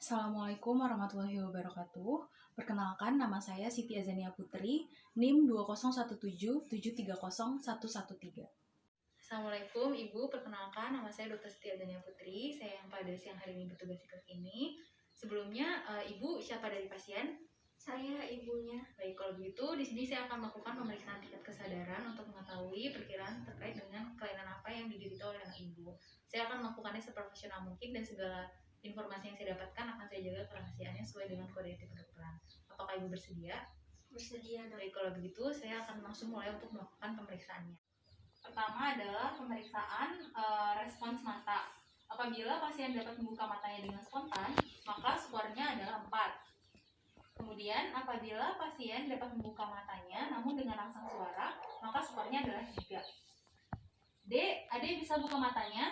Assalamualaikum warahmatullahi wabarakatuh. Perkenalkan, nama saya Siti Azania Putri, NIM 20177301113. Assalamualaikum Ibu, perkenalkan nama saya Dr. Siti Azania Putri. Saya yang pada siang hari ini bertugas di kelas ini. Sebelumnya, Ibu siapa dari pasien? Saya ibunya. Baik, kalau begitu di sini saya akan melakukan pemeriksaan tingkat kesadaran untuk mengetahui perkiraan terkait dengan kelainan apa yang diderita oleh anak Ibu. Saya akan melakukannya seprofesional mungkin dan segala informasi yang saya dapatkan akan saya jaga kerahasiaannya sesuai dengan kode etik kedokteran. Apakah Ibu bersedia? Bersedia, Dok. Baik, kalau begitu saya akan langsung mulai untuk melakukan pemeriksaannya. Pertama adalah pemeriksaan respons mata. Apabila pasien dapat membuka matanya dengan spontan, maka skornya adalah 4. Kemudian apabila pasien dapat membuka matanya namun dengan rangsang suara, maka skornya adalah 3. Ade bisa buka matanya?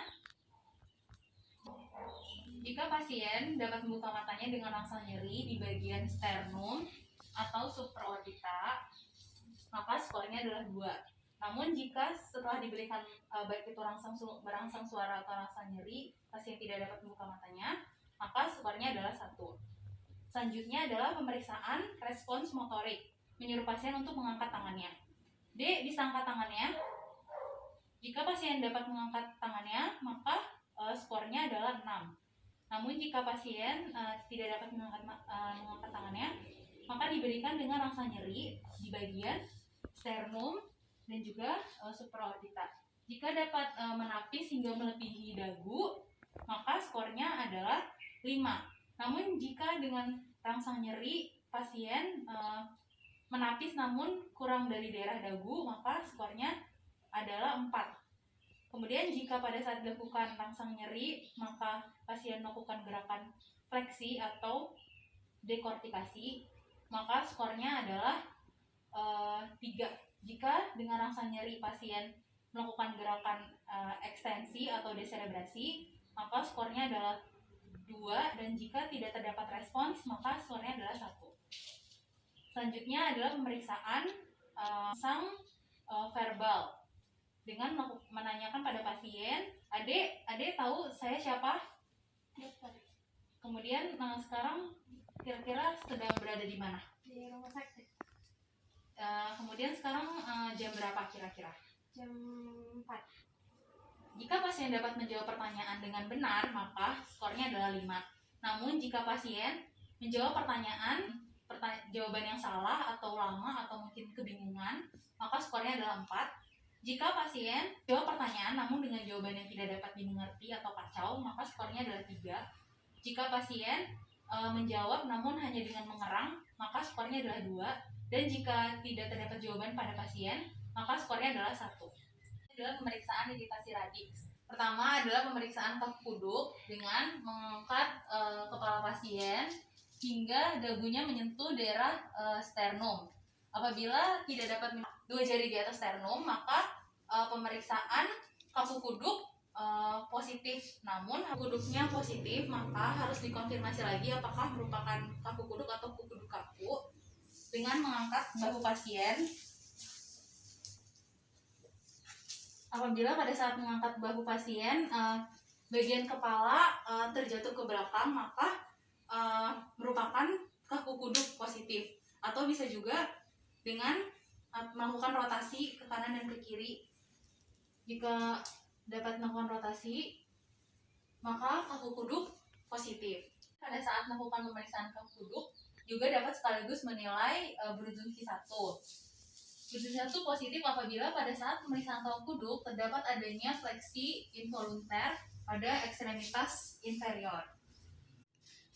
Jika pasien dapat membuka matanya dengan rangsang nyeri di bagian sternum atau supraorbita, maka skornya adalah 2. Namun jika setelah diberikan baik itu merangsang suara atau rangsang nyeri, pasien tidak dapat membuka matanya, maka skornya adalah 1. Selanjutnya adalah pemeriksaan respons motorik, menyuruh pasien untuk mengangkat tangannya. Bisa angkat tangannya? Jika pasien dapat mengangkat tangannya, maka skornya adalah 6. Namun jika pasien tidak dapat mengangkat tangannya, maka diberikan dengan rangsang nyeri di bagian sternum dan juga supraorbita. Jika dapat menapis hingga melebihi dagu, maka skornya adalah 5. Namun jika dengan rangsang nyeri pasien menapis namun kurang dari daerah dagu, maka skornya adalah 4. Kemudian jika pada saat dilakukan rangsang nyeri, maka pasien melakukan gerakan fleksi atau dekortikasi, maka skornya adalah 3. Jika dengan rangsang nyeri pasien melakukan gerakan ekstensi atau deserebrasi, maka skornya adalah 2, dan jika tidak terdapat respons, maka skornya adalah 1. Selanjutnya adalah pemeriksaan verbal dengan menanyakan pada pasien, Ade tahu saya siapa? Dokter. Kemudian sekarang kira-kira sedang berada di mana? Di rumah sakit. Kemudian sekarang jam berapa kira-kira? Jam 4. Jika pasien dapat menjawab pertanyaan dengan benar, maka skornya adalah 5. Namun jika pasien menjawab jawaban yang salah atau lama atau mungkin kebingungan, maka skornya adalah 4. Jika pasien jawab pertanyaan namun dengan jawaban yang tidak dapat dimengerti atau kacau, maka skornya adalah 3. Jika pasien menjawab namun hanya dengan mengerang, maka skornya adalah 2. Dan jika tidak terdapat jawaban pada pasien, maka skornya adalah 1. Adalah pemeriksaan iritasi radix. Pertama adalah pemeriksaan kaki kuduk dengan mengangkat kepala pasien hingga dagunya menyentuh daerah sternum. Apabila tidak dapat 2 jari di atas sternum, maka pemeriksaan kaku kuduk positif. Namun kuduknya positif, maka harus dikonfirmasi lagi apakah merupakan kaku kuduk atau kuduk kaku dengan mengangkat bahu pasien. Apabila pada saat mengangkat bahu pasien bagian kepala terjatuh ke belakang, maka merupakan kaku kuduk positif. Atau bisa juga dengan melakukan rotasi ke kanan dan ke kiri. Jika dapat melakukan rotasi, maka kaku kuduk positif. Pada saat melakukan pemeriksaan kaku kuduk juga dapat sekaligus menilai Brudzinski 1. Brudzinski 1 positif apabila pada saat pemeriksaan kaku kuduk terdapat adanya fleksi involunter pada ekstremitas inferior.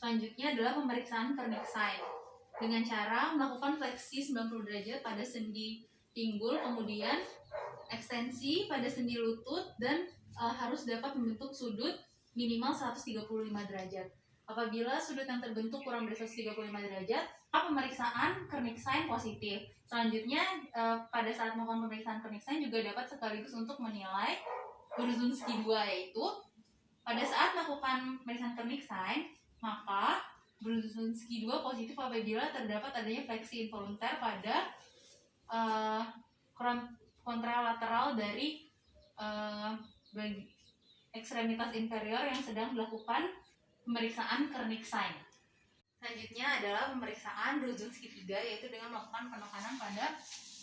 Selanjutnya adalah pemeriksaan Kernicks-Sign dengan cara melakukan fleksi 90 derajat pada sendi pinggul, kemudian ekstensi pada sendi lutut, dan harus dapat membentuk sudut minimal 135 derajat. Apabila sudut yang terbentuk kurang dari 135 derajat, maka pemeriksaan Kernicks-Sign positif. Selanjutnya pada saat melakukan pemeriksaan Kernicks-Sign juga dapat sekaligus untuk menilai Brudzinski 2, yaitu pada saat melakukan pemeriksaan Kernicks-Sign, maka Brudzinski 2 positif apabila terdapat adanya fleksi involunter pada kontralateral dari ekstremitas inferior yang sedang dilakukan pemeriksaan Kernig-Sain. Selanjutnya adalah pemeriksaan Brudzinski 3, yaitu dengan melakukan penekanan pada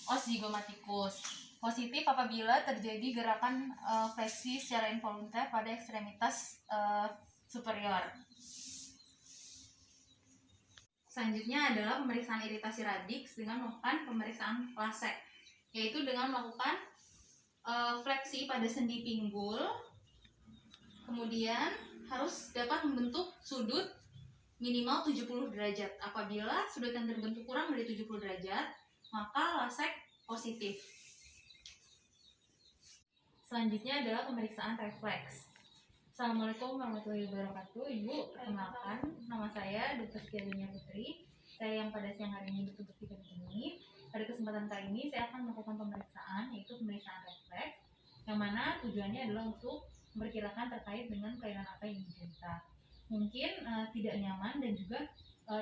os zygomatikus. Positif apabila terjadi gerakan fleksi secara involunter pada ekstremitas superior. Selanjutnya adalah pemeriksaan iritasi radix dengan melakukan pemeriksaan Lasek, yaitu dengan melakukan fleksi pada sendi pinggul, kemudian harus dapat membentuk sudut minimal 70 derajat. Apabila sudut yang terbentuk kurang dari 70 derajat, maka Lasek positif. Selanjutnya adalah pemeriksaan refleks. Assalamualaikum warahmatullahi wabarakatuh. Ibu, perkenalkan, nama saya Dr. Siti Azania Putri. Saya yang pada siang hari ini bertugas di sini. Pada kesempatan kali ini saya akan melakukan pemeriksaan, yaitu pemeriksaan refleks, yang mana tujuannya adalah untuk memperkirakan terkait dengan kelainan apa yang diderita. Mungkin tidak nyaman dan juga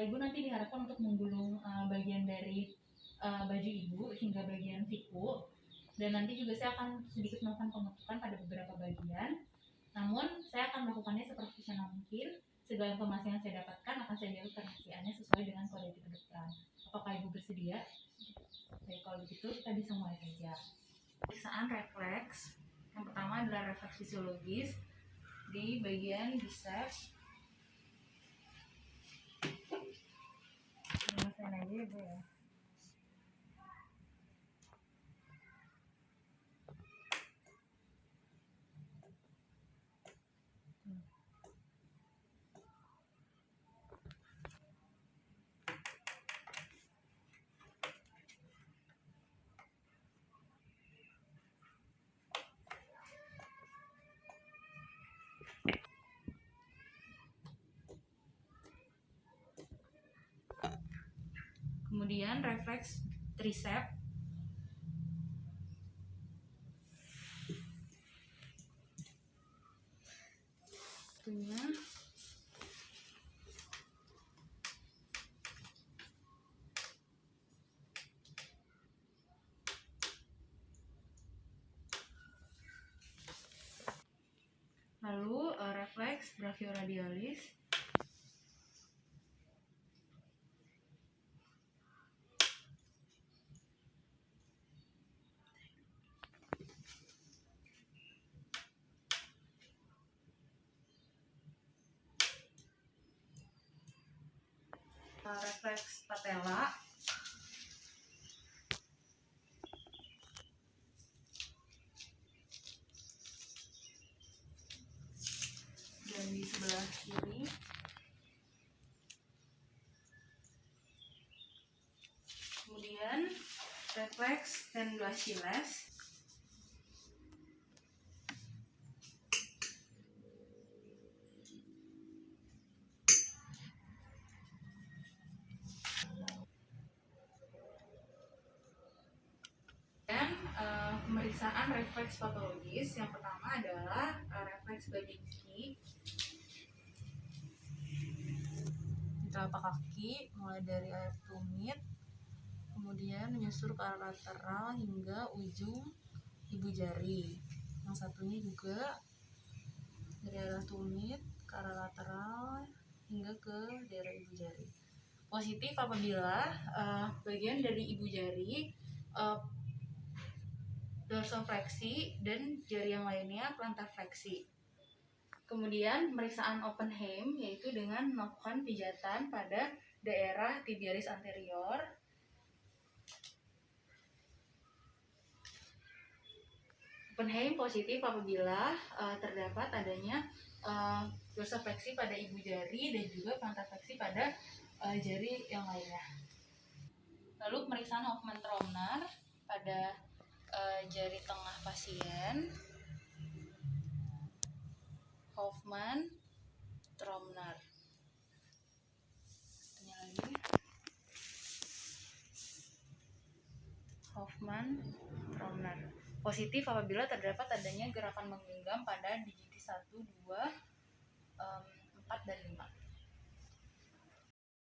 ibu nanti diharapkan untuk menggulung bagian dari baju ibu hingga bagian siku, dan nanti juga saya akan sedikit melakukan pembentukan pada beberapa bagian. Namun saya akan melakukannya seprofesional mungkin. Segala informasi yang saya dapatkan akan saya jawab penelitiannya sesuai dengan kode etik kedokteran. Apakah ibu bersedia? Baik, kalau begitu kita bisa mulai saja. Pemeriksaan refleks. Yang pertama adalah refleks fisiologis di bagian biceps. Ngerasain aja ya, Bu ya. Kemudian refleks tricep. Kemudian lalu refleks brachioradialis. Refleks patella. Dan di sebelah kiri kemudian refleks tendon Achilles. Dan pemeriksaan refleks patologis yang pertama adalah refleks Babinski di telapak kaki, mulai dari air tumit, kemudian menyusur ke arah lateral hingga ujung ibu jari. Yang satunya juga dari arah tumit ke arah lateral hingga ke daerah ibu jari. Positif apabila bagian dari ibu jari dorsofleksi dan jari yang lainnya plantar fleksi. Kemudian pemeriksaan Oppenheim, yaitu dengan melakukan pijatan pada daerah tibialis anterior. Oppenheim positif apabila terdapat adanya dorsofleksi pada ibu jari dan juga plantar fleksi pada jari yang lainnya. Lalu pemeriksaan Hoffmann-Tromner pada jari tengah pasien. Hoffmann-Tromner. Tanya lagi. Hoffmann-Tromner. Positif apabila terdapat adanya gerakan menggenggam pada digiti 1, 2, 4, dan 5.